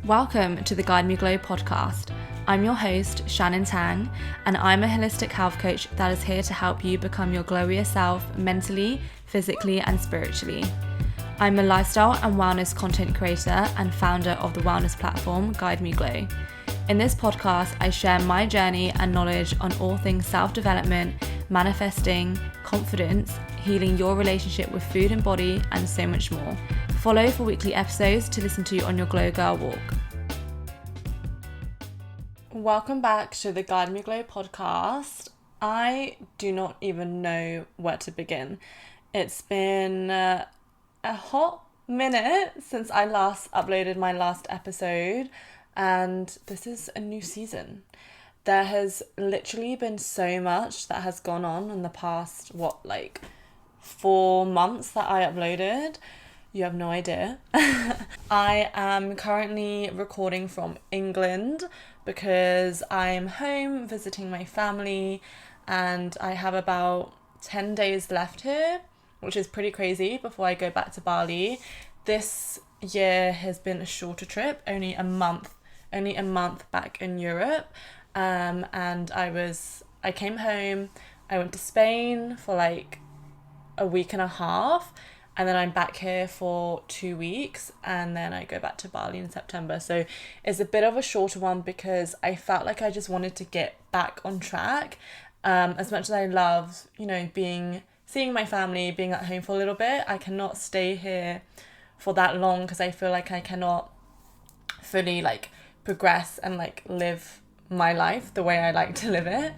Welcome to the Guide Me Glow podcast. I'm your host, Shannon Tang, and I'm a holistic health coach that is here to help you become your glowier self mentally, physically, and spiritually. I'm a lifestyle and wellness content creator and founder of the wellness platform Guide Me Glow. In this podcast, I share my journey and knowledge on all things self-development, manifesting, confidence, healing your relationship with food and body, and so much more. Follow for weekly episodes to listen to on your Glow Girl walk. Welcome back to the Guide Me Glow podcast. I do not even know where to begin. It's been a hot minute since I last uploaded my last episode, and this is a new season. There has literally been so much that has gone on in the past, 4 months that I uploaded. You have no idea. I am currently recording from England because I'm home visiting my family and I have about 10 days left here, which is pretty crazy before I go back to Bali. This year has been a shorter trip, only a month back in Europe. And I came home, I went to Spain for a week and a half, and then I'm back here for 2 weeks, and then I go back to Bali in September. So it's a bit of a shorter one because I felt like I just wanted to get back on track. As much as I love, seeing my family, being at home for a little bit, I cannot stay here for that long because I feel like I cannot fully progress and live my life the way I like to live it.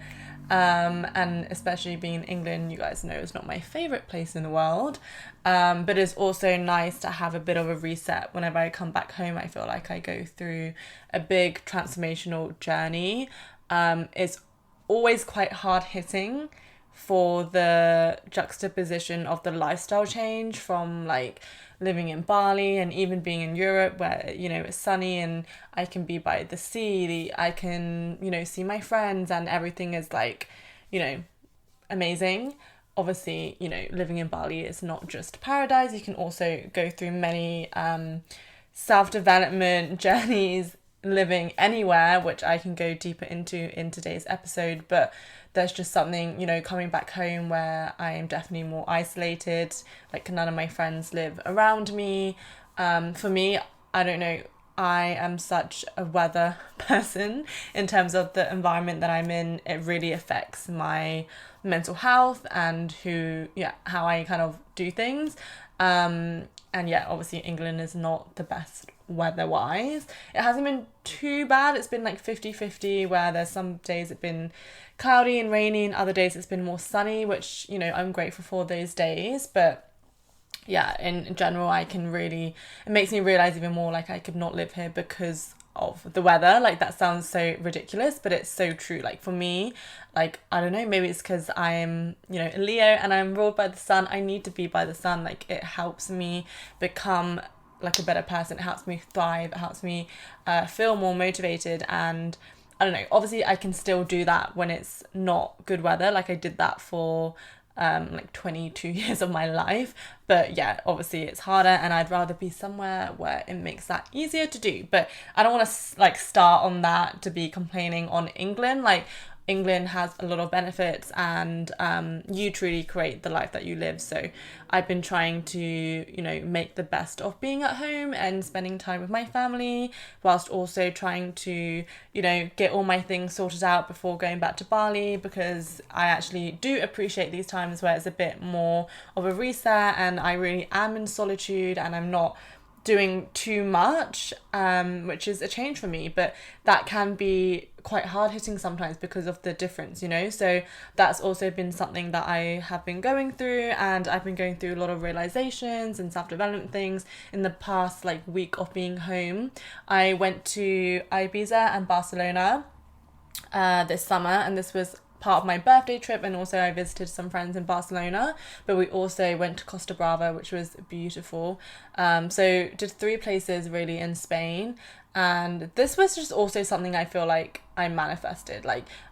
And especially being in England, you guys know it's not my favourite place in the world, but it's also nice to have a bit of a reset. Whenever I come back home, I feel like I go through a big transformational journey. It's always quite hard hitting for the juxtaposition of the lifestyle change from living in Bali and even being in Europe where, it's sunny and I can be by the sea, I can, see my friends and everything is amazing. Obviously, living in Bali is not just paradise. You can also go through many self-development journeys living anywhere, which I can go deeper into in today's episode, but there's just something, coming back home where I am definitely more isolated, none of my friends live around me. For me, I don't know, I am such a weather person in terms of the environment that I'm in. It really affects my mental health and how I kind of do things. And obviously England is not the best weather-wise. It hasn't been too bad. It's been 50-50 where there's some days it's been cloudy and rainy and other days it's been more sunny, which, I'm grateful for those days. But yeah, in general, it makes me realize even more I could not live here because of the weather. That sounds so ridiculous, but it's so true. For me, I don't know, maybe it's because I am, a Leo and I'm ruled by the sun. I need to be by the sun. It helps me become a better person. It helps me thrive. It helps me feel more motivated. And I don't know, obviously I can still do that when it's not good weather. I did that for 22 years of my life, but yeah, obviously it's harder and I'd rather be somewhere where it makes that easier to do. But I don't want to start on that to be complaining on England. England has a lot of benefits and you truly create the life that you live. So I've been trying to, make the best of being at home and spending time with my family whilst also trying to, get all my things sorted out before going back to Bali, because I actually do appreciate these times where it's a bit more of a reset and I really am in solitude and I'm not doing too much, which is a change for me, but that can be quite hard hitting sometimes because of the difference, so that's also been something that I have been going through, and I've been going through a lot of realizations and self-development things in the past week of being home. I went to Ibiza and Barcelona this summer, and this was part of my birthday trip, and also I visited some friends in Barcelona, but we also went to Costa Brava, which was beautiful. So did 3 places really in Spain, and this was just also something I feel like I manifested.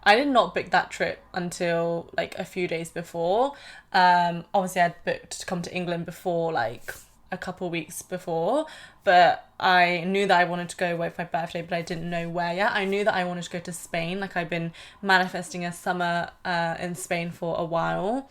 I did not book that trip until a few days before. Obviously I'd booked to come to England before a couple weeks before, but I knew that I wanted to go away for my birthday, but I didn't know where yet. I knew that I wanted to go to Spain. Like, I've been manifesting a summer in Spain for a while.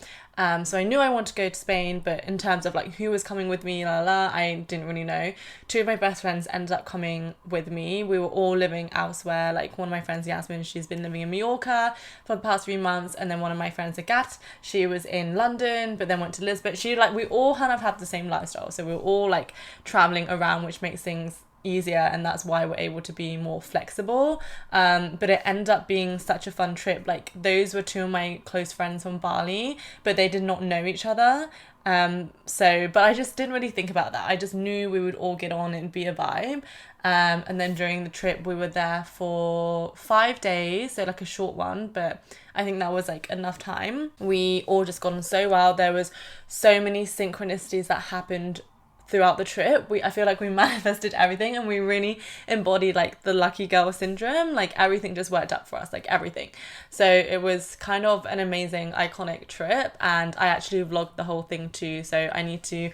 So I knew I wanted to go to Spain, but in terms of like who was coming with me, I didn't really know. Two of my best friends ended up coming with me. We were all living elsewhere. Like, one of my friends, Yasmin, she's been living in Mallorca for the past few months, and then one of my friends, Agat, she was in London, but then went to Lisbon. We all kind of have the same lifestyle, so we were all like traveling around, which makes things easier, and that's why we're able to be more flexible. But it ended up being such a fun trip. Like, those were two of my close friends from Bali, but they did not know each other. But I just didn't really think about that. I just knew we would all get on and be a vibe. And then during the trip, we were there for 5 days, so like a short one, but I think that was like enough time. We all just got on so well. There was so many synchronicities that happened throughout the trip. I feel like we manifested everything, and we really embodied like the lucky girl syndrome. Like, everything just worked out for us, like everything. So it was kind of an amazing, iconic trip, and I actually vlogged the whole thing too, so I need to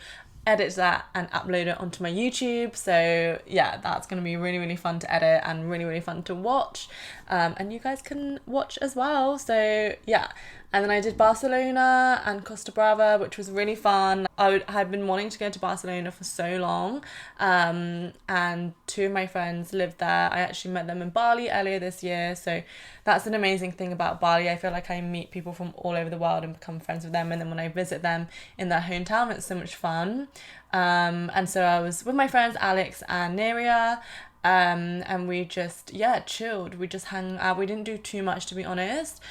edit that and upload it onto my YouTube. So yeah, that's going to be really, really fun to edit and really, really fun to watch, and you guys can watch as well. So yeah. And then I did Barcelona and Costa Brava, which was really fun. I had been wanting to go to Barcelona for so long, and two of my friends lived there. I actually met them in Bali earlier this year, so that's an amazing thing about Bali. I feel like I meet people from all over the world and become friends with them, and then when I visit them in their hometown, it's so much fun. And so I was with my friends Alex and Neria, and we just chilled. We just hung out. We didn't do too much, to be honest.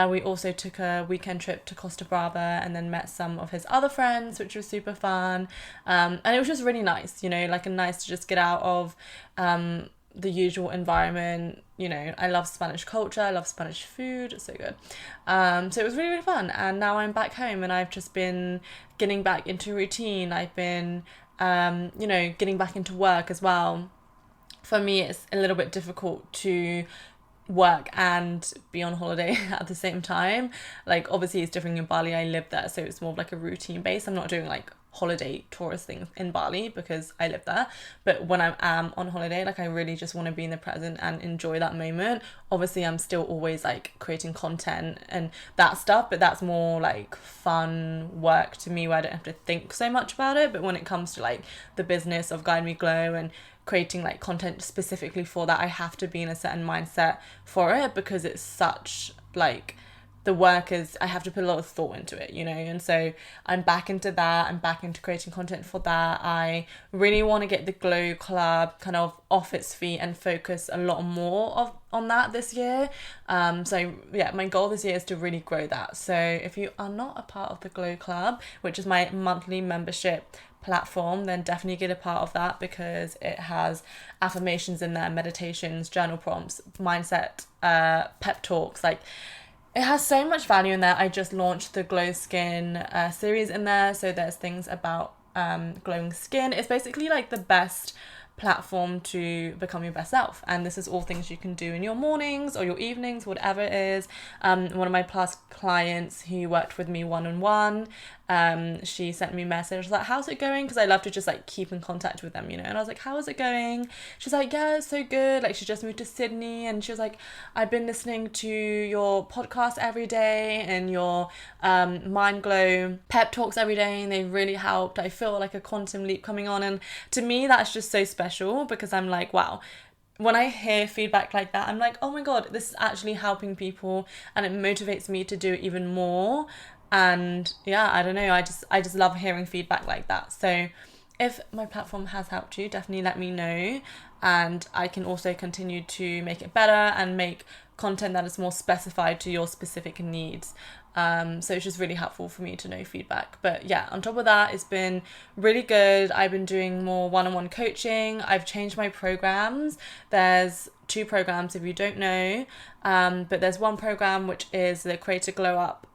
We also took a weekend trip to Costa Brava and then met some of his other friends, which was super fun. And it was just really nice, like, nice to just get out of the usual environment. I love Spanish culture, I love Spanish food, it's so good. So it was really, really fun. And now I'm back home, and I've just been getting back into routine. I've been getting back into work as well. For me, it's a little bit difficult to work and be on holiday at the same time. Like, obviously it's different in Bali. I live there, so it's more of like a routine base. I'm not doing like holiday tourist things in Bali because I live there, but when I am on holiday, like, I really just want to be in the present and enjoy that moment. Obviously I'm still always like creating content and that stuff, but that's more like fun work to me, where I don't have to think so much about it. But when it comes to like the business of Guide Me Glow and creating like content specifically for that, I have to be in a certain mindset for it, because it's such like, the work is, I have to put a lot of thought into it, and so I'm back into that. I'm back into creating content for that. I really want to get the Glow Club kind of off its feet and focus a lot more on that this year. So yeah, my goal this year is to really grow that. So if you are not a part of the Glow Club, which is my monthly membership platform, then definitely get a part of that, because it has affirmations in there, meditations, journal prompts, mindset, pep talks. Like, it has so much value in there. I just launched the Glow Skin series in there, so there's things about glowing skin. It's basically like the best platform to become your best self, and this is all things you can do in your mornings or your evenings, whatever it is. One of my past clients who worked with me one-on-one, she sent me a message like, how's it going? Because I love to just like keep in contact with them, and I was like, how is it going? She's like, yeah, it's so good. Like, she just moved to Sydney, and she was like, I've been listening to your podcast every day and your Mind Glow pep talks every day, and they really helped. I feel like a quantum leap coming on. And to me, that's just so special, because I'm like, wow, when I hear feedback like that, I'm like, oh my god, this is actually helping people, and it motivates me to do it even more. And yeah, I don't know, I just love hearing feedback like that. So if my platform has helped you, definitely let me know, and I can also continue to make it better and make content that is more specified to your specific needs. So it's just really helpful for me to know feedback. But yeah, on top of that, it's been really good. I've been doing more one-on-one coaching. I've changed my programs. There's 2 programs, if you don't know, but there's one program which is the Create a Glow Up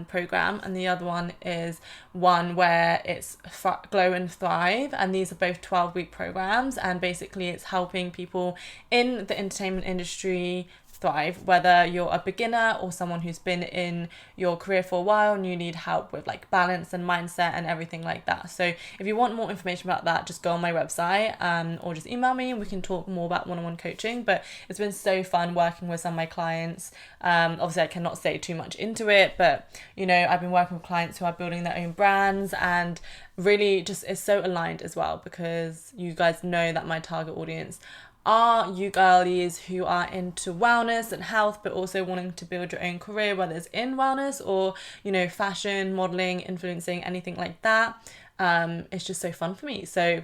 program, and the other one is one where it's Glow and Thrive, and these are both 12-week programs, and basically it's helping people in the entertainment industry thrive, whether you're a beginner or someone who's been in your career for a while and you need help with like balance and mindset and everything like that. So if you want more information about that, just go on my website or just email me and we can talk more about one-on-one coaching. But it's been so fun working with some of my clients. Obviously I cannot say too much into it, but you know, I've been working with clients who are building their own brands, and really just is so aligned as well, because you guys know that my target audience are you girlies who are into wellness and health, but also wanting to build your own career, whether it's in wellness or, you know, fashion, modeling, influencing, anything like that. It's just so fun for me. So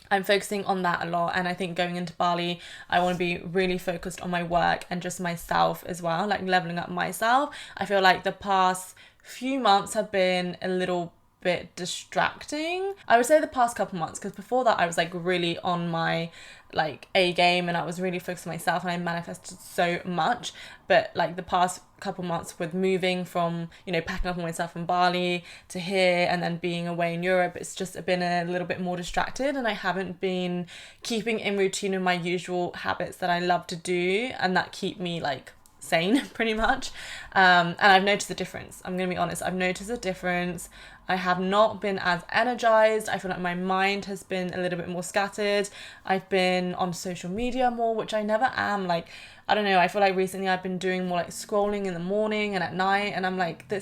I'm focusing on that a lot. And I think going into Bali, I want to be really focused on my work and just myself as well, like leveling up myself. I feel like the past few months have been a little bit distracting. I would say the past couple months, because before that I was like really on my like A game and I was really focused on myself and I manifested so much. But like the past couple months with moving from, you know, packing up all my stuff in Bali to here and then being away in Europe, it's just been a little bit more distracted, and I haven't been keeping in routine with my usual habits that I love to do and that keep me like sane pretty much. And I've noticed a difference. I'm gonna be honest, I've noticed a difference. I have not been as energized. I feel like my mind has been a little bit more scattered. I've been on social media more, which I never am. Like, I don't know, I feel like recently I've been doing more like scrolling in the morning and at night, and I'm like,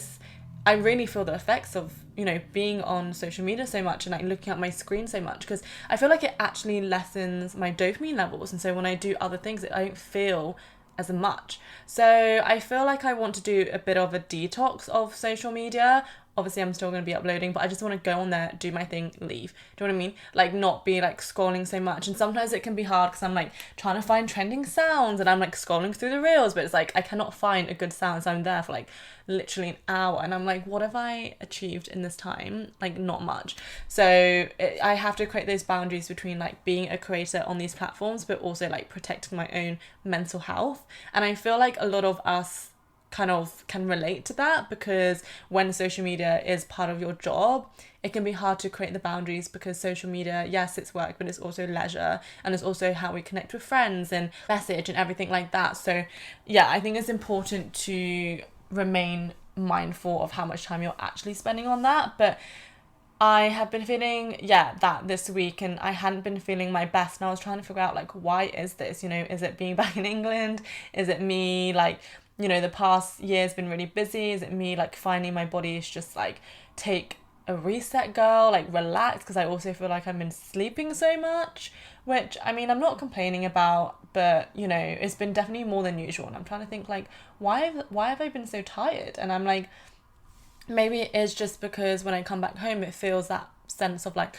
I really feel the effects of, you know, being on social media so much and like looking at my screen so much, because I feel like it actually lessens my dopamine levels, and so when I do other things I don't feel as much. So I feel like I want to do a bit of a detox of social media. Obviously I'm still going to be uploading, but I just want to go on there, do my thing, leave. Do you know what I mean? Like, not be like scrolling so much. And sometimes it can be hard because I'm like trying to find trending sounds and I'm like scrolling through the reels, but it's like I cannot find a good sound, so I'm there for like literally an hour and I'm like, what have I achieved in this time? Like, not much. So I have to create those boundaries between like being a creator on these platforms but also like protecting my own mental health. And I feel like a lot of us kind of can relate to that, because when social media is part of your job, it can be hard to create the boundaries, because social media, yes, it's work, but it's also leisure, and it's also how we connect with friends and message and everything like that. So yeah, I think it's important to remain mindful of how much time you're actually spending on that. But I have been feeling, that this week, and I hadn't been feeling my best, and I was trying to figure out like, why is this, you know, is it being back in England, is it me, like, you know, the past year's been really busy, is it me like finding my body is just like take a reset, girl, like relax, because I also feel like I've been sleeping so much, which I mean I'm not complaining about, but you know, it's been definitely more than usual, and I'm trying to think like, why have I been so tired? And I'm like, maybe it is just because when I come back home it feels that sense of like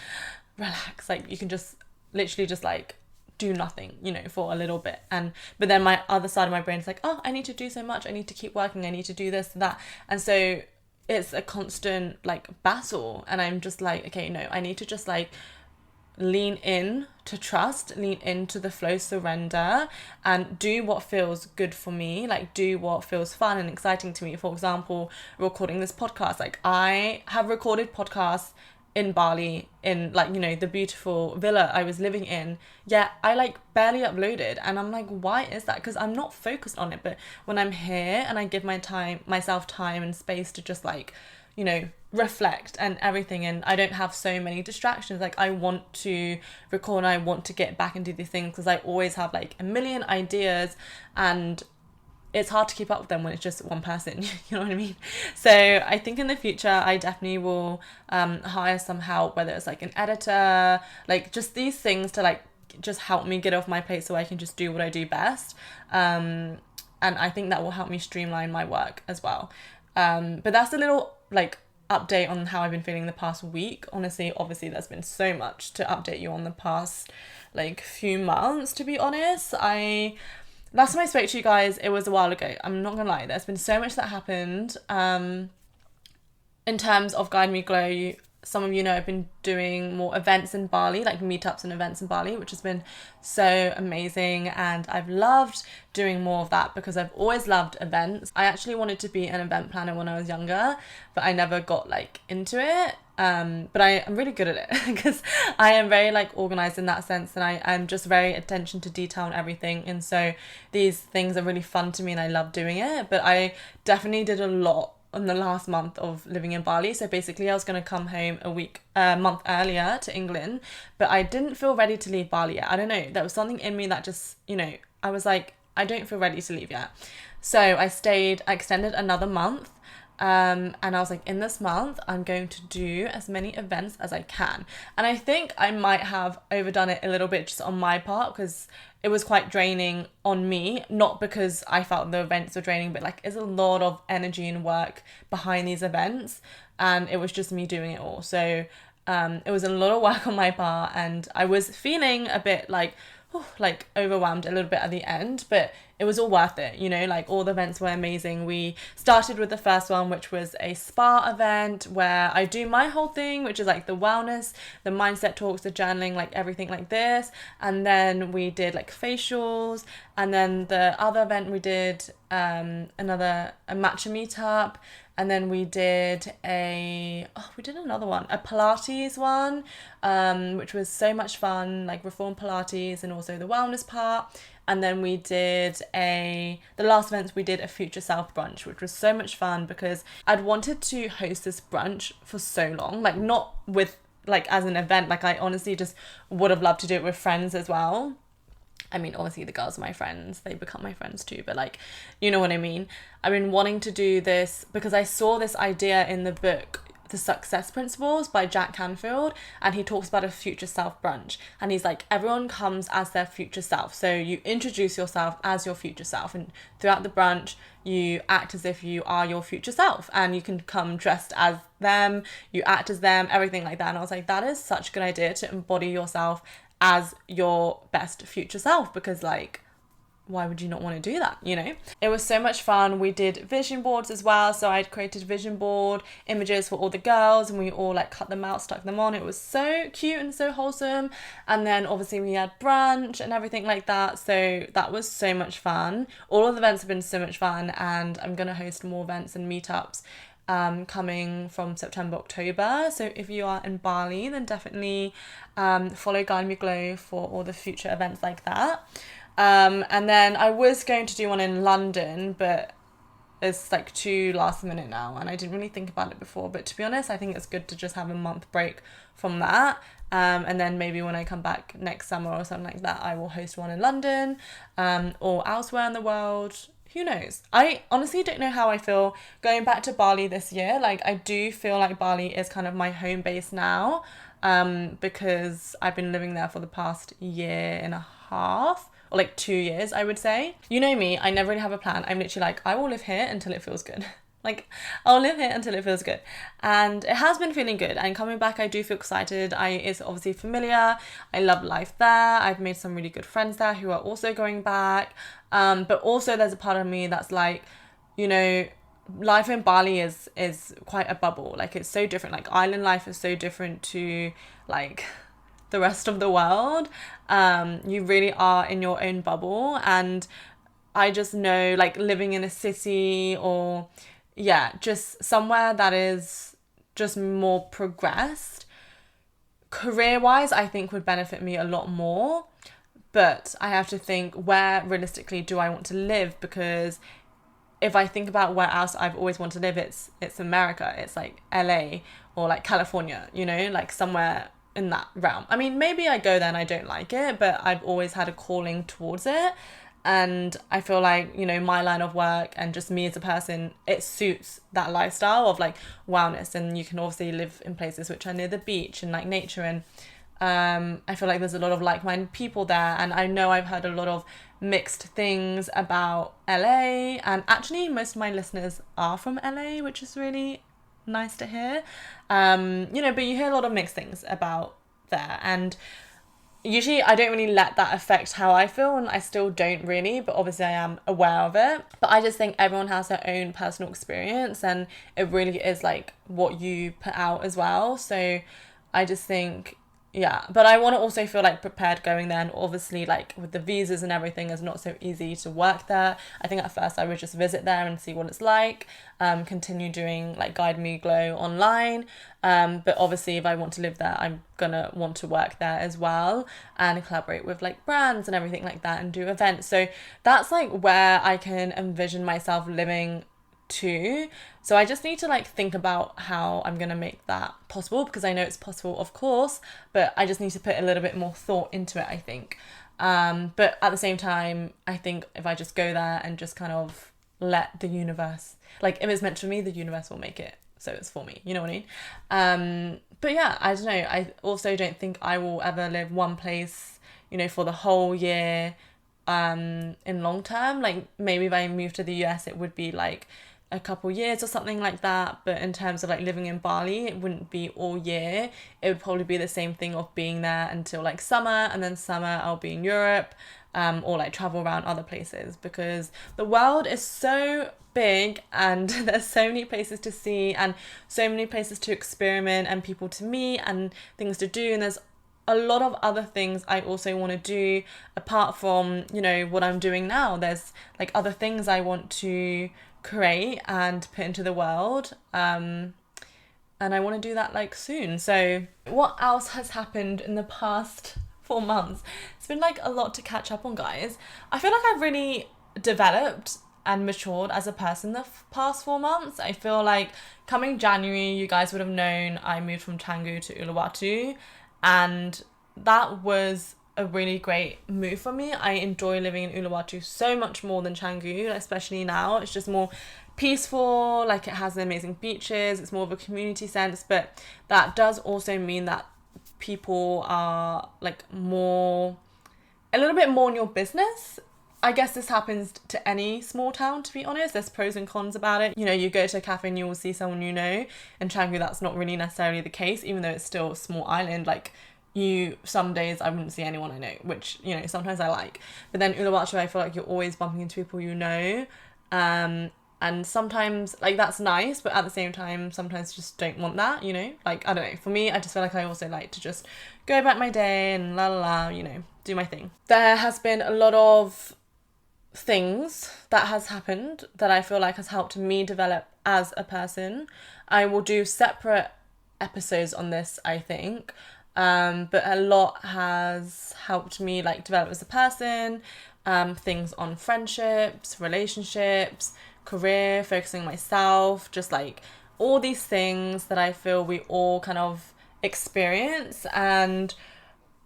relax, like you can just literally just like do nothing, you know, for a little bit. But then my other side of my brain is like, oh, I need to do so much, I need to keep working, I need to do this, that. And so it's a constant like battle, and I'm just like, okay, no, I need to just like lean in to trust, lean into the flow, surrender, and do what feels good for me, like do what feels fun and exciting to me. For example, recording this podcast. Like, I have recorded podcasts in Bali, in like, you know, the beautiful villa I was living in, yet I like barely uploaded, and I'm like, why is that? Because I'm not focused on it. But when I'm here and I give myself time and space to just like, you know, reflect and everything, and I don't have so many distractions, like I want to record and I want to get back and do these things, because I always have like a million ideas, and it's hard to keep up with them when it's just one person, you know what I mean? So I think in the future, I definitely will hire some help, whether it's like an editor, like just these things to like just help me get off my plate so I can just do what I do best. And I think that will help me streamline my work as well. But that's a little like update on how I've been feeling the past week. Honestly, obviously there's been so much to update you on the past like few months, to be honest. Last time I spoke to you guys, it was a while ago. I'm not gonna lie, there's been so much that happened. In terms of Guide Me Glow, some of you know I've been doing more events in Bali, like meetups and events in Bali, which has been so amazing, and I've loved doing more of that because I've always loved events. I actually wanted to be an event planner when I was younger, but I never got like into it. But I'm really good at it because I am very like organized in that sense, and I'm just very attention to detail and everything. And so these things are really fun to me and I love doing it. But I definitely did a lot in the last month of living in Bali. So basically I was going to come home a month earlier to England, but I didn't feel ready to leave Bali yet. I don't know. There was something in me that just, I was like, I don't feel ready to leave yet. So I extended another month. And I was like, in this month, I'm going to do as many events as I can. And I think I might have overdone it a little bit just on my part, because it was quite draining on me, not because I felt the events were draining, but like there's a lot of energy and work behind these events, and it was just me doing it all. So it was a lot of work on my part, and I was feeling a bit like overwhelmed a little bit at the end, but it was all worth it, like all the events were amazing. We started with the first one, which was a spa event where I do my whole thing, which is like the wellness, the mindset talks, the journaling, like everything like this. And then we did like facials, and then the other event we did a matcha meetup. And then we did another one, a Pilates one, which was so much fun, like Reform Pilates and also the wellness part. And then we did the last event, we did a Future Self brunch, which was so much fun because I'd wanted to host this brunch for so long, like not with, like as an event, like I honestly just would have loved to do it with friends as well. I mean, obviously the girls are my friends, they become my friends too, but like, you know what I mean? I've been wanting to do this because I saw this idea in the book, The Success Principles by Jack Canfield, and he talks about a future self brunch. And he's like, everyone comes as their future self. So you introduce yourself as your future self, and throughout the brunch, you act as if you are your future self, and you can come dressed as them, you act as them, everything like that. And I was like, that is such a good idea to embody yourself as your best future self, because like, why would you not want to do that, It was so much fun. We did vision boards as well, so I'd created vision board images for all the girls, and we all like cut them out, stuck them on. It was so cute and so wholesome. And then obviously we had brunch and everything like that, so that was so much fun. All of the events have been so much fun, and I'm gonna host more events and meetups coming from September, October. So if you are in Bali, then definitely follow Guide Me Glow for all the future events like that. And then I was going to do one in London, but it's like too last minute now, and I didn't really think about it before. But to be honest, I think it's good to just have a month break from that. And then maybe when I come back next summer or something like that, I will host one in London or elsewhere in the world. Who knows? I honestly don't know how I feel going back to Bali this year. Like, I do feel like Bali is kind of my home base now, because I've been living there for the past year and a half, or like 2 years, I would say. You know me, I never really have a plan. I'm literally like, I will live here until it feels good. Like, I'll live here until it feels good. And it has been feeling good. And coming back, I do feel excited. It's obviously familiar. I love life there. I've made some really good friends there who are also going back. But also there's a part of me that's like, life in Bali is quite a bubble. Like, it's so different. Like, island life is so different to like the rest of the world. You really are in your own bubble. And I just know, like, living in a city or just somewhere that is just more progressed career-wise, I think would benefit me a lot more. But I have to think, where realistically do I want to live? Because if I think about where else I've always wanted to live, it's America. It's like LA or like California, like somewhere in that realm. I mean, maybe I go there and I don't like it, but I've always had a calling towards it. And I feel like, my line of work and just me as a person, it suits that lifestyle of like wellness. And you can obviously live in places which are near the beach and like nature. And I feel like there's a lot of like-minded people there. And I know I've heard a lot of mixed things about LA. And actually, most of my listeners are from LA, which is really nice to hear. But you hear a lot of mixed things about there. And usually I don't really let that affect how I feel, and I still don't really, but obviously I am aware of it. But I just think everyone has their own personal experience, and it really is like what you put out as well. So I just think, Yeah, but I want to also feel like prepared going there, and obviously like with the visas and everything, it's not so easy to work there. I think at first I would just visit there and see what it's like, continue doing like Guide Me Glow online, but obviously if I want to live there, I'm gonna want to work there as well and collaborate with like brands and everything like that and do events. So that's like where I can envision myself living too. So I just need to like think about how I'm gonna make that possible, because I know it's possible, of course, but I just need to put a little bit more thought into it, I think. But at the same time, I think if I just go there and just kind of let the universe, like if it's meant for me, the universe will make it so it's for me, you know what I mean? But yeah, I don't know, I also don't think I will ever live one place, you know, for the whole year in long term. Like maybe if I move to the US, it would be like a couple years or something like that, but in terms of like living in Bali, it wouldn't be all year. It would probably be the same thing of being there until like summer, and then summer I'll be in Europe, or like travel around other places, because the world is so big and there's so many places to see and so many places to experiment and people to meet and things to do, and there's a lot of other things I also want to do apart from, you know, what I'm doing now. There's like other things I want to create and put into the world, and I want to do that like soon. So what else has happened in the past 4 months? It's been like a lot to catch up on, guys. I feel like I've really developed and matured as a person the past 4 months. I feel like coming January, you guys would have known I moved from Canggu to Uluwatu, and that was a really great move for me. I enjoy living in Uluwatu so much more than Canggu, especially now. It's just more peaceful, like it has amazing beaches, it's more of a community sense, but that does also mean that people are like more, a little bit more in your business. I guess this happens to any small town, to be honest. There's pros and cons about it. You know, you go to a cafe and you will see someone you know. In Canggu, that's not really necessarily the case, even though it's still a small island. Like, some days I wouldn't see anyone I know, which, you know, sometimes I like. But then Uluwatu, I feel like you're always bumping into people you know. And sometimes, like, that's nice, but at the same time, sometimes just don't want that, you know? Like, I don't know. For me, I just feel like I also like to just go about my day and you know, do my thing. There has been a lot of things that has happened that I feel like has helped me develop as a person. I will do separate episodes on this, I think, but a lot has helped me like develop as a person, things on friendships, relationships, career, focusing on myself, just like all these things that I feel we all kind of experience and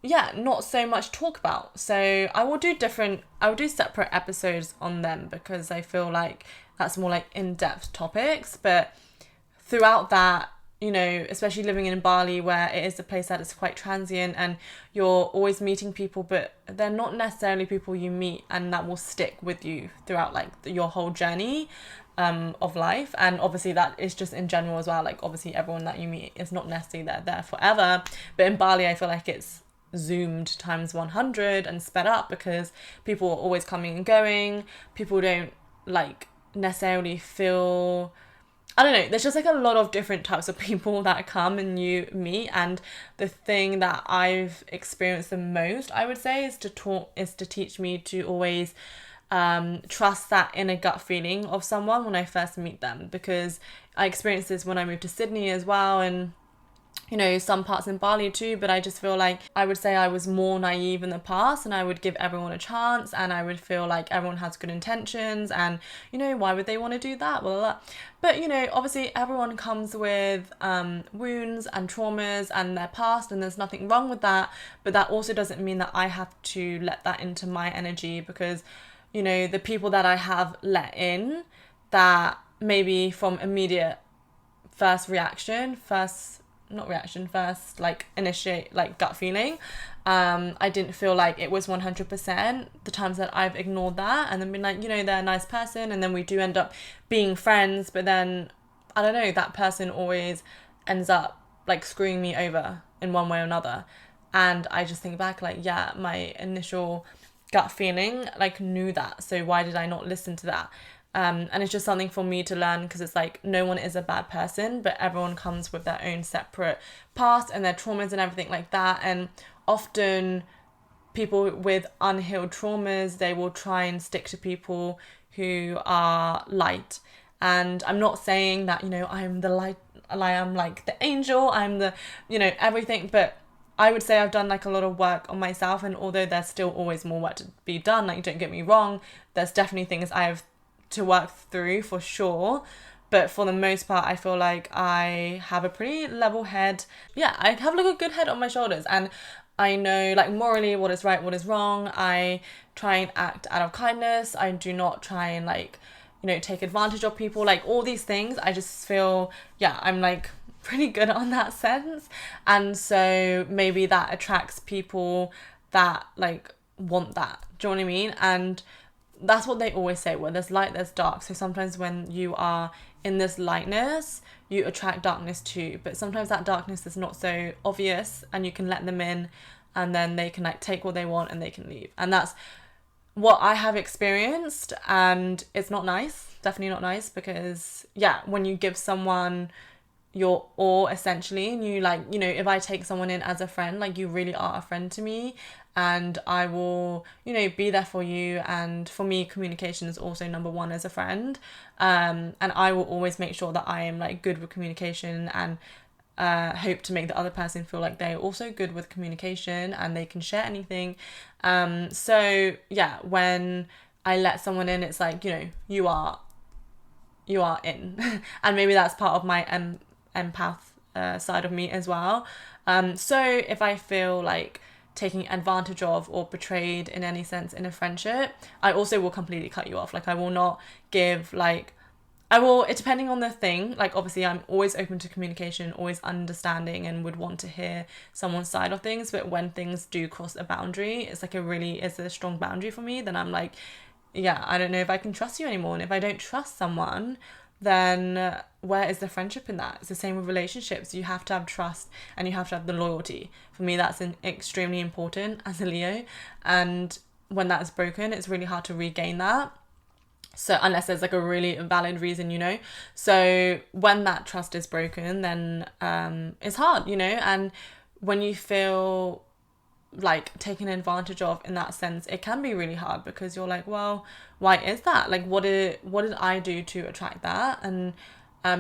yeah, not so much talk about. So I will do separate episodes on them, because I feel like that's more like in-depth topics. But throughout that, you know, especially living in Bali, where it is a place that is quite transient and you're always meeting people, but they're not necessarily people you meet and that will stick with you throughout like your whole journey of life. And obviously that is just in general as well. Like obviously everyone that you meet is not necessarily there forever. But in Bali, I feel like it's zoomed times 100 and sped up, because people are always coming and going. People don't like necessarily feel, I don't know, there's just like a lot of different types of people that come and you meet. And the thing that I've experienced the most, I would say, is to teach me to always trust that inner gut feeling of someone when I first meet them, because I experienced this when I moved to Sydney as well, and you know, some parts in Bali too. But I just feel like I would say I was more naive in the past, and I would give everyone a chance, and I would feel like everyone has good intentions, and you know, why would they want to do that? Blah, blah, blah. But you know, obviously everyone comes with wounds and traumas and their past, and there's nothing wrong with that. But that also doesn't mean that I have to let that into my energy, because you know, the people that I have let in, that maybe from immediate first like initiate like gut feeling, I didn't feel like it was 100%. The times that I've ignored that and then been like, you know, they're a nice person, and then we do end up being friends, but then I don't know, that person always ends up like screwing me over in one way or another. And I just think back like, yeah, my initial gut feeling like knew that, so why did I not listen to that? And it's just something for me to learn, because it's like no one is a bad person, but everyone comes with their own separate past and their traumas and everything like that. And often people with unhealed traumas, they will try and stick to people who are light. And I'm not saying that, I'm the light, I'm like the angel, I'm the, everything, but I would say I've done like a lot of work on myself. And although there's still always more work to be done, like, don't get me wrong, there's definitely things I have to work through for sure. But for the most part, I feel like I have a pretty level head. Yeah, I have like a good head on my shoulders, and I know like morally what is right, what is wrong. I try and act out of kindness. I do not try and like, take advantage of people, like all these things. I just feel, yeah, I'm like pretty good on that sense. And so maybe that attracts people that like want that. Do you know what I mean? And that's what they always say, where there's light, there's dark. So sometimes when you are in this lightness, you attract darkness too. But sometimes that darkness is not so obvious, and you can let them in, and then they can like take what they want and they can leave. And that's what I have experienced, and it's not nice. Definitely not nice, because yeah, when you give someone your all essentially, and you like, if I take someone in as a friend, like you really are a friend to me, and I will, be there for you. And for me, communication is also number one as a friend. And I will always make sure that I am like good with communication, and hope to make the other person feel like they're also good with communication and they can share anything. So yeah, when I let someone in, it's like, you are in. And maybe that's part of my empath side of me as well. So if I feel like taking advantage of or betrayed in any sense in a friendship, I also will completely cut you off. Like I will not give like, it depending on the thing. Like obviously I'm always open to communication, always understanding, and would want to hear someone's side of things. But when things do cross a boundary, it's a strong boundary for me, then I'm like, yeah, I don't know if I can trust you anymore. And if I don't trust someone, then where is the friendship in that? It's the same with relationships. You have to have trust, and you have to have the loyalty. For me, that's extremely important as a Leo. And when that is broken, it's really hard to regain that. So unless there's like a really valid reason, So when that trust is broken, then it's hard, And when you feel like taken advantage of in that sense, it can be really hard, because you're like, well, why is that? Like what did I do to attract that? And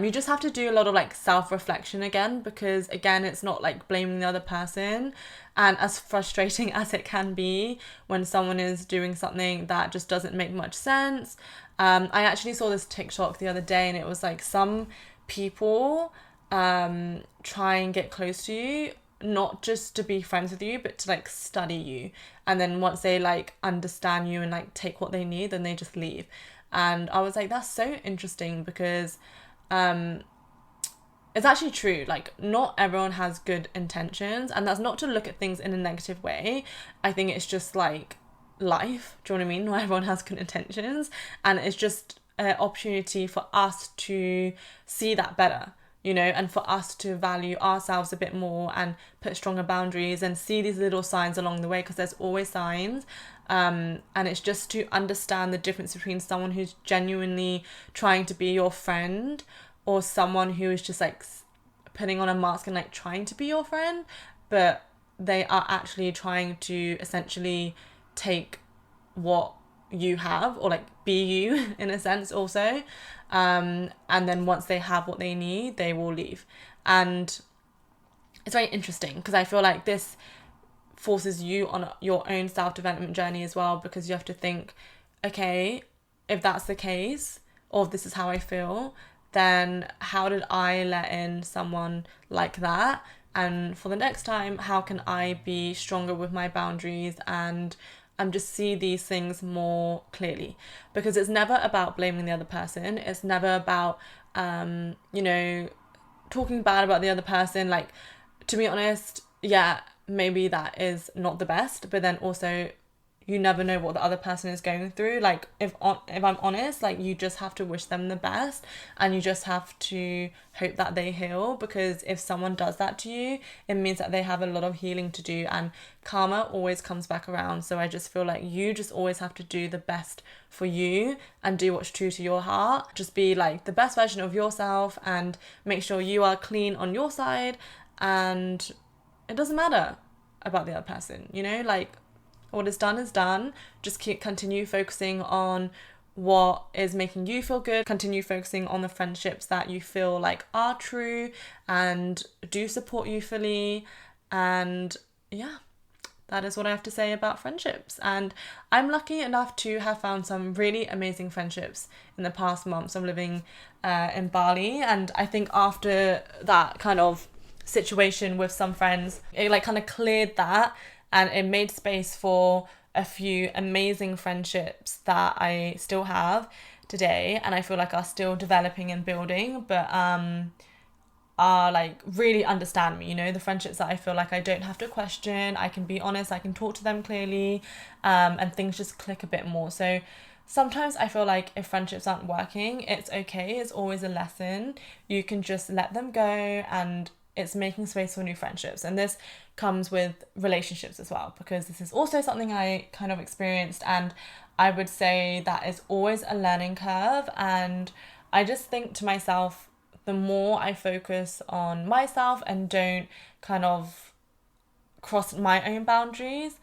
you just have to do a lot of like self-reflection again, because again, it's not like blaming the other person. And as frustrating as it can be when someone is doing something that just doesn't make much sense, I actually saw this TikTok the other day, and it was like some people try and get close to you, not just to be friends with you, but to like study you. And then once they like understand you and like take what they need, then they just leave. And I was like, that's so interesting, because it's actually true. Like not everyone has good intentions, and that's not to look at things in a negative way. I think it's just like life. Do you know what I mean? Not everyone has good intentions, and it's just an opportunity for us to see that better, and for us to value ourselves a bit more and put stronger boundaries and see these little signs along the way, because there's always signs. And it's just to understand the difference between someone who's genuinely trying to be your friend, or someone who is just like putting on a mask and like trying to be your friend, but they are actually trying to essentially take what you have, or like be you in a sense also. And then once they have what they need, they will leave. And it's very interesting, because I feel like this forces you on your own self-development journey as well, because you have to think, okay, if that's the case, or if this is how I feel, then how did I let in someone like that? And for the next time, how can I be stronger with my boundaries and just see these things more clearly? Because it's never about blaming the other person. It's never about, talking bad about the other person. Like, to be honest, yeah, maybe that is not the best. But then also, you never know what the other person is going through. Like, if I'm honest, like, you just have to wish them the best, and you just have to hope that they heal, because if someone does that to you, it means that they have a lot of healing to do, and karma always comes back around. So I just feel like you just always have to do the best for you and do what's true to your heart. Just be like the best version of yourself and make sure you are clean on your side, and it doesn't matter about the other person, you know, like, what is done is done. Just continue focusing on what is making you feel good. Continue focusing on the friendships that you feel like are true and do support you fully. And yeah, that is what I have to say about friendships. And I'm lucky enough to have found some really amazing friendships in the past months of living in Bali. And I think after that kind of situation with some friends, it like kind of cleared that, and it made space for a few amazing friendships that I still have today, and I feel like are still developing and building, but are like really understand me, you know, the friendships that I feel like I don't have to question, I can be honest, I can talk to them clearly, and things just click a bit more. So sometimes I feel like if friendships aren't working, it's okay, it's always a lesson. You can just let them go, and it's making space for new friendships. And this comes with relationships as well, because this is also something I kind of experienced, and I would say that is always a learning curve. And I just think to myself, the more I focus on myself and don't kind of cross my own boundaries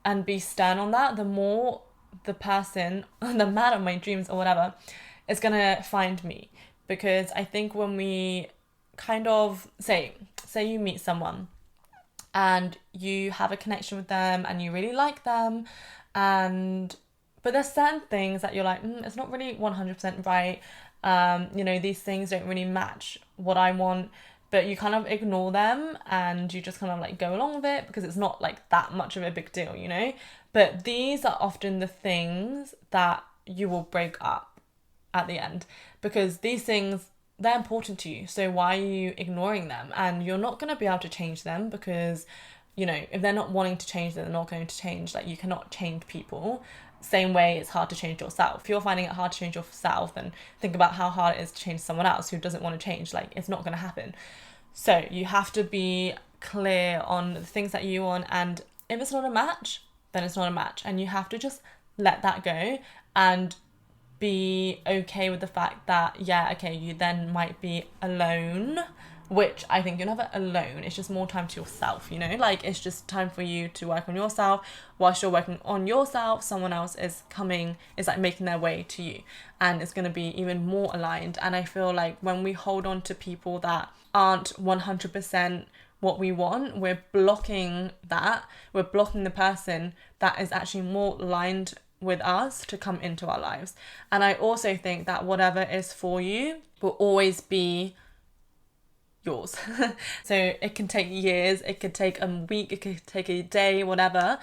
and be stern on that, the more the person, the man of my dreams or whatever, is gonna find me. Because I think when we kind of say you meet someone and you have a connection with them and you really like them, but there's certain things that you're like, it's not really 100% right, you know, these things don't really match what I want, but you kind of ignore them and you just kind of like go along with it because it's not like that much of a big deal, you know. But these are often the things that you will break up at the end, because these things, they're important to you, so why are you ignoring them? And you're not going to be able to change them, because, you know, if they're not wanting to change, then they're not going to change. Like, you cannot change people. Same way it's hard to change yourself. If you're finding it hard to change yourself, then think about how hard it is to change someone else who doesn't want to change. Like, it's not going to happen. So you have to be clear on the things that you want, and if it's not a match, then it's not a match, and you have to just let that go and be okay with the fact that, yeah, okay, you then might be alone, which I think you're never alone. It's just more time to yourself, you know, like, it's just time for you to work on yourself. Whilst you're working on yourself, someone else is like making their way to you, and it's going to be even more aligned. And I feel like when we hold on to people that aren't 100% what we want, we're blocking the person that is actually more aligned with us to come into our lives. And I also think that whatever is for you will always be yours. So it can take years, it could take a week, it could take a day, whatever,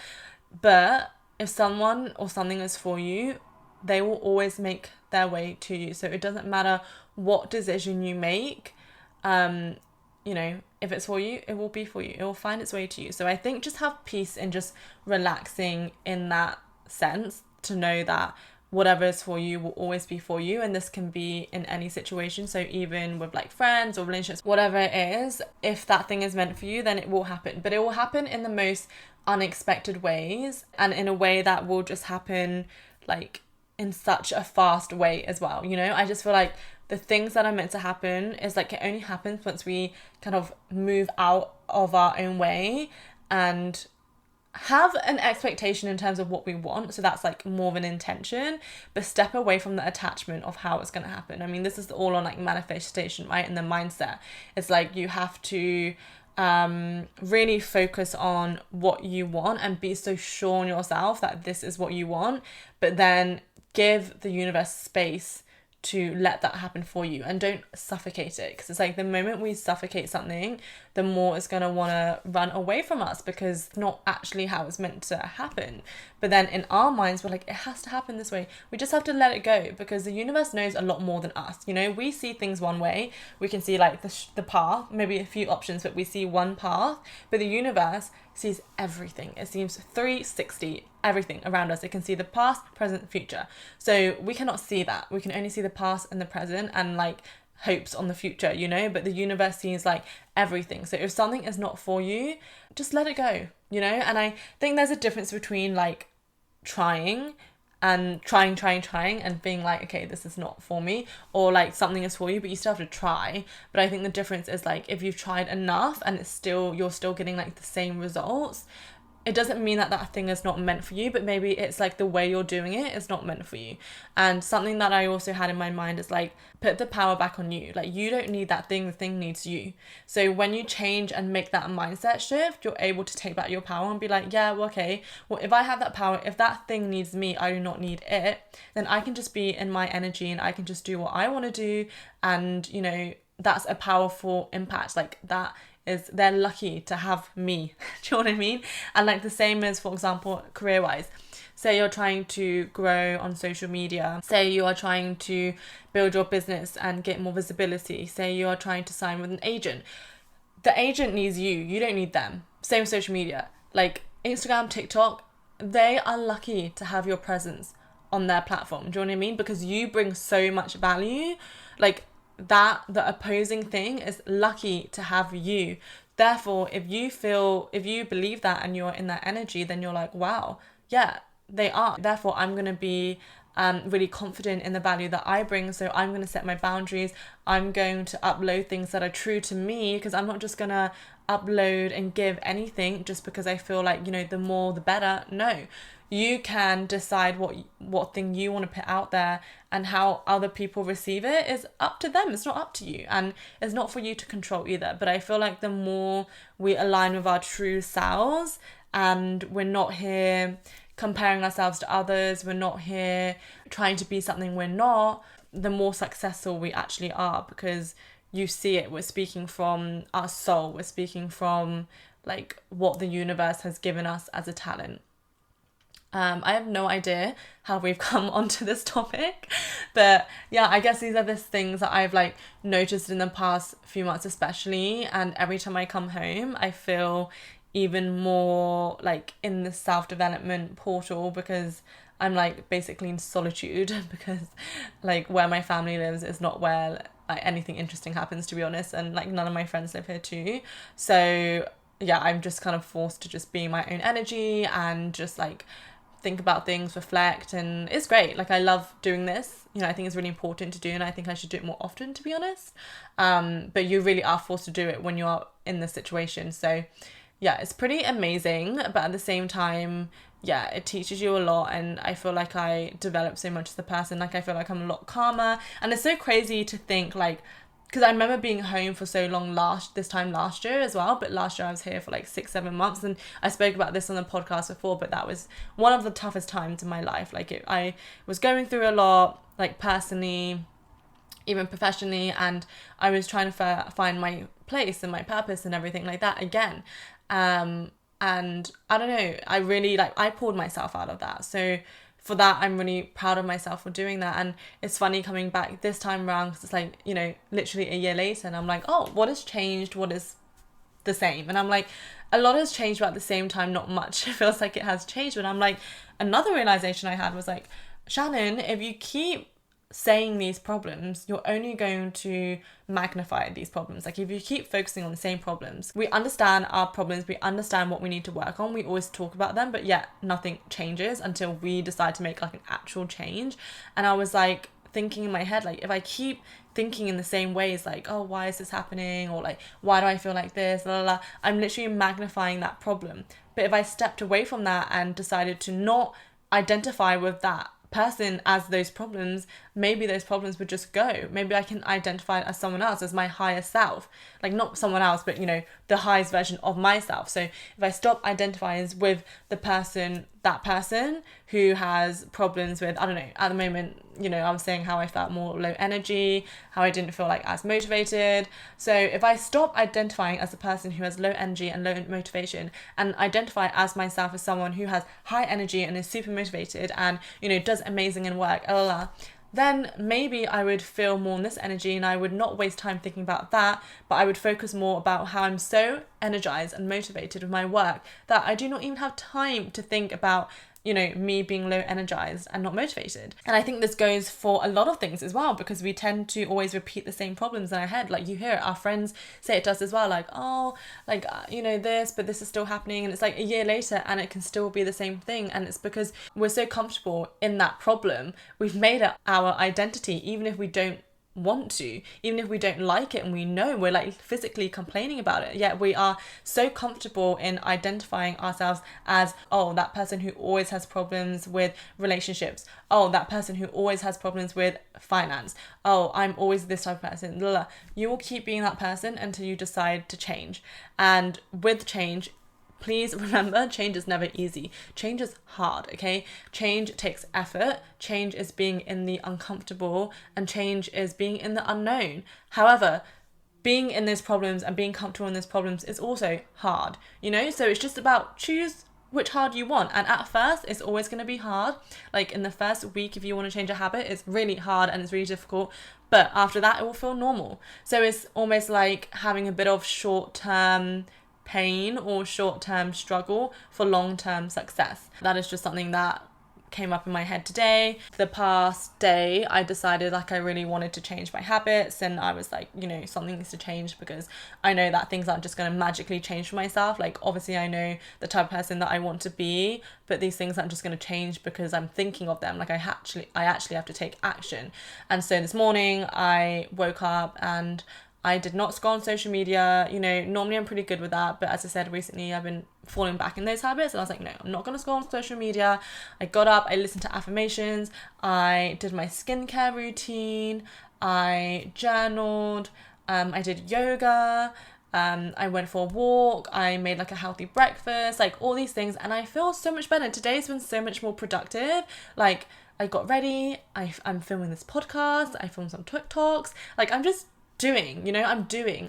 but if someone or something is for you, they will always make their way to you. So it doesn't matter what decision you make, you know, if it's for you, it will be for you, it will find its way to you. So I think just have peace and just relaxing in that sense, to know that whatever is for you will always be for you. And this can be in any situation. So even with like friends or relationships, whatever it is, if that thing is meant for you, then it will happen. But it will happen in the most unexpected ways, and in a way that will just happen like in such a fast way as well. You know, I just feel like the things that are meant to happen is like, it only happens once we kind of move out of our own way and have an expectation in terms of what we want. So that's like more of an intention, but step away from the attachment of how it's going to happen. I mean, this is all on like manifestation, right? And the mindset. It's like you have to really focus on what you want and be so sure in yourself that this is what you want, but then give the universe space to let that happen for you, and don't suffocate it, because it's like the moment we suffocate something, the more it's going to want to run away from us, because it's not actually how it's meant to happen. But then in our minds, we're like, it has to happen this way. We just have to let it go, because the universe knows a lot more than us. You know, we see things one way, we can see like the path, maybe a few options, but we see one path, but the universe sees everything. It seems 360 everything around us. It can see the past, present, future. So we cannot see that. We can only see the past and the present and like hopes on the future, you know, but the universe sees like everything. So if something is not for you, just let it go, you know. And I think there's a difference between like trying and trying and being like, okay, this is not for me, or like something is for you but you still have to try. But I think the difference is like if you've tried enough and you're still getting like the same results, it doesn't mean that that thing is not meant for you, but maybe it's like the way you're doing it is not meant for you. And something that I also had in my mind is like, put the power back on you. Like, you don't need that thing, the thing needs you. So when you change and make that mindset shift, you're able to take back your power and be like, yeah, well, okay, well, if I have that power, if that thing needs me, I do not need it, then I can just be in my energy and I can just do what I want to do. And, you know, that's a powerful impact. Like, that is, they're lucky to have me. Do you know what I mean? And like the same as, for example, career-wise. Say you're trying to grow on social media. Say you are trying to build your business and get more visibility. Say you are trying to sign with an agent. The agent needs you. You don't need them. Same with social media. Like Instagram, TikTok, they are lucky to have your presence on their platform. Do you know what I mean? Because you bring so much value. Like, that the opposing thing is lucky to have you. Therefore, if you believe that and you're in that energy, then you're like, wow, yeah, they are. Therefore, I'm going to be really confident in the value that I bring. So I'm going to set my boundaries. I'm going to upload things that are true to me, because I'm not just going to upload and give anything just because I feel like, you know, the more the better. No. You can decide what thing you want to put out there, and how other people receive it is up to them. It's not up to you, and it's not for you to control either. But I feel like the more we align with our true selves, and we're not here comparing ourselves to others, we're not here trying to be something we're not, the more successful we actually are, because you see it. We're speaking from our soul. We're speaking from like what the universe has given us as a talent. I have no idea how we've come onto this topic, but yeah, I guess these are the things that I've like noticed in the past few months especially, and every time I come home I feel even more like in the self-development portal, because I'm like basically in solitude, because like where my family lives is not where like anything interesting happens, to be honest, and like none of my friends live here too. So yeah, I'm just kind of forced to just be my own energy and just like think about things, reflect, and it's great. Like, I love doing this, you know. I think it's really important to do, and I think I should do it more often, to be honest. But you really are forced to do it when you're in this situation. So yeah, it's pretty amazing, but at the same time, yeah, it teaches you a lot, and I feel like I develop so much as a person. Like, I feel like I'm a lot calmer, and it's so crazy to think like, because I remember being home for so long this time last year as well, but last year I was here for like 6-7 months, and I spoke about this on the podcast before, but that was one of the toughest times in my life. Like, I was going through a lot, like personally, even professionally, and I was trying to find my place and my purpose and everything like that again. And I don't know, I really I pulled myself out of that. So for that, I'm really proud of myself for doing that. And it's funny coming back this time around, because it's like, you know, literally a year later, and I'm like, oh, what has changed? What is the same? And I'm like, a lot has changed, but at the same time, not much. It feels like it has changed. But I'm like, another realization I had was like, Shannon, if you keep saying these problems, you're only going to magnify these problems. Like, if you keep focusing on the same problems, we understand our problems, we understand what we need to work on, we always talk about them, but yet nothing changes until we decide to make like an actual change. And I was like thinking in my head, like, if I keep thinking in the same ways, like, oh, why is this happening, or like, why do I feel like this, blah, blah, blah, I'm literally magnifying that problem. But if I stepped away from that and decided to not identify with that person as those problems, maybe those problems would just go. Maybe I can identify it as someone else, as my higher self, like not someone else, but you know, the highest version of myself. So if I stop identifying with that person who has problems with, I don't know, at the moment, you know, I was saying how I felt more low energy, how I didn't feel like as motivated. So if I stop identifying as a person who has low energy and low motivation, and identify as myself as someone who has high energy and is super motivated and, you know, does amazing in work, then maybe I would feel more in this energy, and I would not waste time thinking about that, but I would focus more about how I'm so energized and motivated with my work that I do not even have time to think about me being low energized and not motivated. And I think this goes for a lot of things as well, because we tend to always repeat the same problems in our head. Like, you hear it, our friends say it to us as well, like, oh, like, this, but this is still happening, and it's like a year later and it can still be the same thing. And it's because we're so comfortable in that problem, we've made it our identity, even if we don't want to, even if we don't like it and we know we're like physically complaining about it, yet we are so comfortable in identifying ourselves as, oh, that person who always has problems with relationships, oh, that person who always has problems with finance, oh, I'm always this type of person, blah, blah. You will keep being that person until you decide to change. And with change, please remember, change is never easy. Change is hard, okay? Change takes effort. Change is being in the uncomfortable, and change is being in the unknown. However, being in those problems and being comfortable in those problems is also hard, So it's just about choose which hard you want. And at first, it's always going to be hard. Like in the first week, if you want to change a habit, it's really hard and it's really difficult. But after that, it will feel normal. So it's almost like having a bit of short-term pain or short-term struggle for long-term success. That is just something that came up in my head today. The past day, I decided like I really wanted to change my habits, and I was like, something needs to change, because I know that things aren't just going to magically change for myself. Like, obviously I know the type of person that I want to be, but these things aren't just going to change because I'm thinking of them. Like, I actually have to take action. And so this morning I woke up and I did not scroll on social media. Normally I'm pretty good with that, but as I said, recently I've been falling back in those habits, and I was like, no, I'm not going to scroll on social media. I got up, I listened to affirmations, I did my skincare routine, I journaled, I did yoga, I went for a walk, I made like a healthy breakfast, like all these things, and I feel so much better. Today's been so much more productive. Like, I got ready, I'm filming this podcast, I filmed some TikToks, like I'm just doing,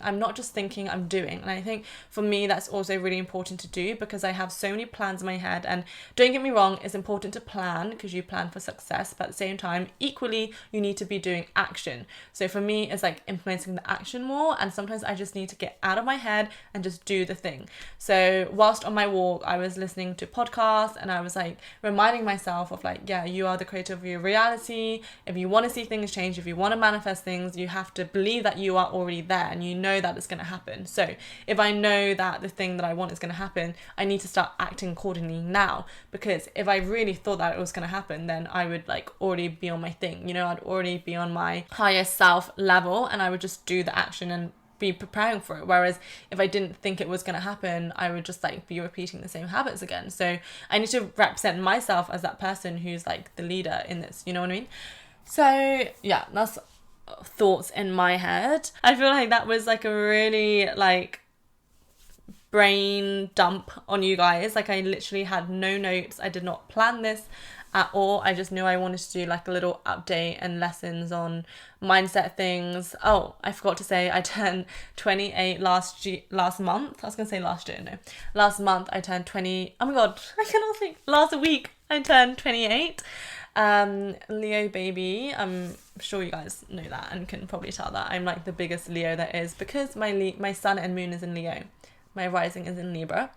I'm not just thinking, I'm doing. And I think for me, that's also really important to do, because I have so many plans in my head. And don't get me wrong, it's important to plan, because you plan for success, but at the same time, equally, you need to be doing action. So for me, it's like implementing the action more, and sometimes I just need to get out of my head and just do the thing. So whilst on my walk, I was listening to podcasts, and I was like reminding myself of like, yeah, you are the creator of your reality. If you want to see things change, if you want to manifest things, you have to believe that you are already there, and you know that it's going to happen. So if I know that the thing that I want is going to happen, I need to start acting accordingly now, because if I really thought that it was going to happen, then I would like already be on my thing, I'd already be on my highest self level, and I would just do the action and be preparing for it. Whereas if I didn't think it was going to happen, I would just like be repeating the same habits again. So I need to represent myself as that person who's like the leader in this, you know what I mean? So yeah, that's thoughts in my head. I feel like that was like a really like brain dump on you guys. Like, I literally had no notes. I did not plan this at all. I just knew I wanted to do like a little update and lessons on mindset things. Oh, I forgot to say I turned 28 last month. I was gonna say last year, no. Last month I turned 20. Oh my god, I cannot think. Last week I turned 28. Leo baby. I'm sure you guys know that and can probably tell that I'm like the biggest Leo there is, because my sun and moon is in Leo, my rising is in Libra.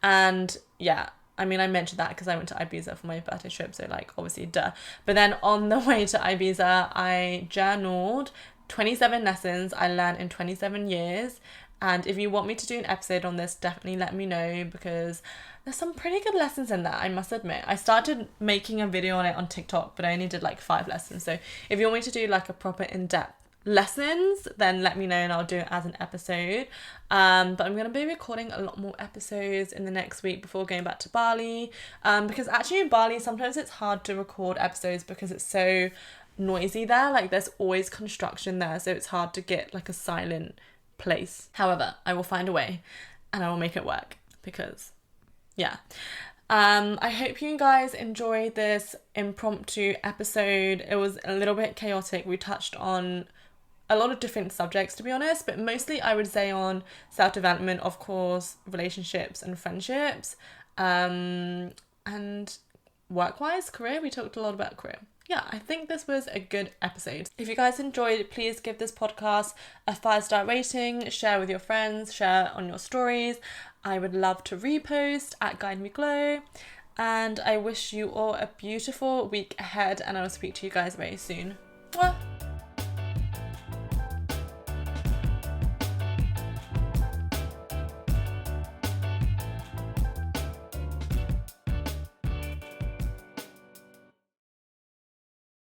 And yeah, I mean, I mentioned that because I went to Ibiza for my birthday trip, so like obviously duh. But then on the way to Ibiza, I journaled 27 lessons I learned in 27 years. And if you want me to do an episode on this, definitely let me know, because there's some pretty good lessons in that, I must admit. I started making a video on it on TikTok, but I only did like 5 lessons. So if you want me to do like a proper in-depth lessons, then let me know and I'll do it as an episode. But I'm going to be recording a lot more episodes in the next week before going back to Bali. Because actually in Bali, sometimes it's hard to record episodes because it's so noisy there. Like, there's always construction there, so it's hard to get like a silent place. However, I will find a way and I will make it work, because yeah. I hope you guys enjoyed this impromptu episode. It was a little bit chaotic. We touched on a lot of different subjects, to be honest, but mostly I would say on self-development, of course, relationships and friendships, and work-wise, career. We talked a lot about career. Yeah, I think this was a good episode. If you guys enjoyed, please give this podcast a 5-star rating, share with your friends, share on your stories. I would love to repost at Guide Me Glow. And I wish you all a beautiful week ahead, and I will speak to you guys very soon. Mwah!